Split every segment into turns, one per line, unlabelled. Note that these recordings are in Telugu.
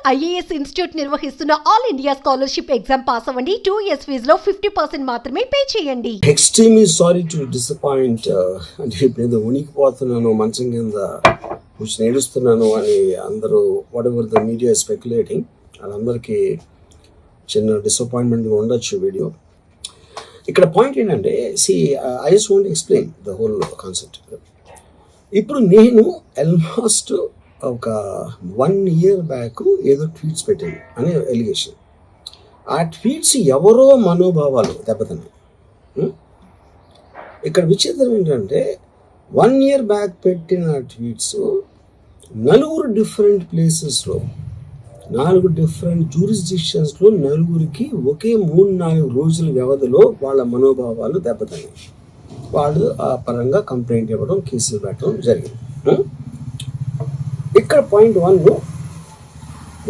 ఐఏఎస్ ఇన్స్టిట్యూట్ నిర్వహిస్తున్న all India scholarship exam pass అవ్వండి. 2 years ఫీజులో 50% మాత్రమే పే చేయండి.
Extremely sorry to disappoint. అంటే ఇప్పుడు ఉనికిపోతున్నాను, మంచం కింద కూర్చొని ఏడుస్తున్నాను అని అందరూ what ever the media speculating, వాళ్ళందరికీ చిన్న డిసప్పాయింట్మెంట్గా ఉండొచ్చు వీడియో. ఇక్కడ పాయింట్ ఏంటంటే, I just want explain the whole concept. ఇప్పుడు నేను ఆల్మోస్ట్ ఒక 1 year బ్యాక్ ఏదో ట్వీట్స్ పెట్టాను అనే ఎలిగేషన్. ఆ ట్వీట్స్ ఎవరో మనోభావాలు దెబ్బతిన్నాయి. ఇక్కడ విచిత్రం ఏంటంటే 1 year బ్యాక్ పెట్టిన ట్వీట్స్ 4 డిఫరెంట్ ప్లేసెస్లో 4 డిఫరెంట్ జ్యూరిస్డిక్షన్స్లో 4కి ఒకే 3-4 రోజుల వ్యవధిలో వాళ్ళ మనోభావాలు దెబ్బతిన్నాయి. వాళ్ళు ఆ పరంగా కంప్లైంట్ ఇవ్వడం, కేసులు పెట్టడం జరిగింది. ఇక్కడ పాయింట్ 1,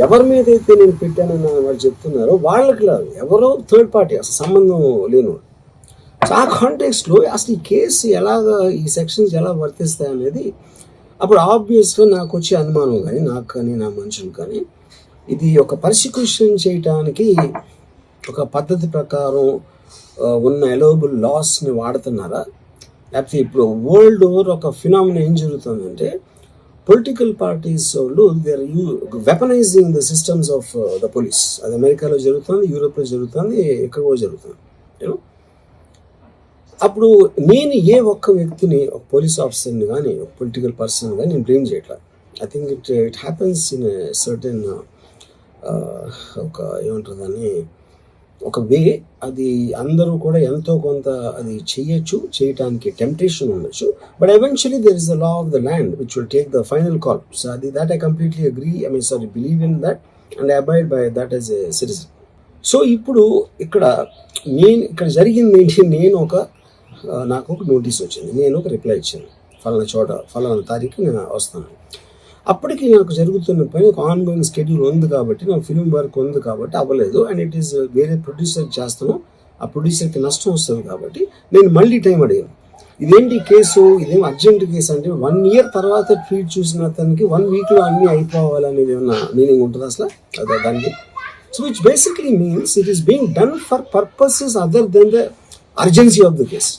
ఎవరి మీద అయితే నేను పెట్టానని వాళ్ళు చెప్తున్నారో వాళ్ళకి లేదు, ఎవరో థర్డ్ పార్టీ, అసలు సంబంధం లేనివాడు. సో ఆ కాంటెక్స్ట్లో అసలు ఈ కేసు ఎలాగా, ఈ సెక్షన్స్ ఎలా వర్తిస్తాయి అనేది అప్పుడు ఆబ్వియస్గా నాకు వచ్చే అనుమానం కానీ, నాకు కానీ నా మనుషులు కానీ, ఇది ఒక పర్సిక్యూషన్ చేయటానికి ఒక పద్ధతి ప్రకారం ఉన్న ఎలోబుల్ లాస్ని వాడుతున్నారా, లేకపోతే ఇప్పుడు వరల్డ్ ఓవర్ ఒక ఫినామినా ఏం జరుగుతుందంటే, పొలిటికల్ పార్టీస్ వాళ్ళు they are weaponising the systems of the police. అది అమెరికాలో జరుగుతుంది, యూరోప్లో జరుగుతుంది, ఎక్కడో జరుగుతుంది. యూనో, అప్పుడు నేను ఏ ఒక్క వ్యక్తిని, ఒక పోలీస్ ఆఫీసర్ని కానీ, ఒక పొలిటికల్ పర్సన్ కానీ నేను బ్లేమ్ చేయట్లేదు. I think it happens in certain ఒక ఏమంటారు దాన్ని, ఒక వే. అది అందరూ కూడా ఎంతో కొంత అది చేయటానికి టెంప్టేషన్ ఉండొచ్చు. But eventually there is the law of the land which will take the final call. So అది that I completely agree, believe in that and abide by that as a citizen. So ఇప్పుడు ఇక్కడ జరిగింది ఏంటి, నాకు ఒక నోటీస్ వచ్చింది, నేను ఒక రిప్లై ఇచ్చాను, ఫలానా చోట ఫలానా తారీఖు నేను వస్తాను. అప్పటికి నాకు జరుగుతున్న పని ఒక ఆన్గోయింగ్ షెడ్యూల్ ఉంది కాబట్టి, నా ఫిలిం వర్క్ ఉంది కాబట్టి అవ్వలేదు. అండ్ ఇట్ ఈస్ వేరే ప్రొడ్యూసర్ చేస్తాను, ఆ ప్రొడ్యూసర్కి నష్టం వస్తుంది కాబట్టి నేను మళ్ళీ టైం అడిగాను. ఇదేంటి కేసు, ఇదేం అర్జెంట్ కేసు అంటే 1 year తర్వాత ట్వీట్ చూసిన అతనికి 1 weekలో అన్నీ అయిపోవాలనేది ఏమన్నా మీనింగ్ ఉంటుంది అసలు దానికి? So which basically means it is being done for purposes other than the urgency of the case.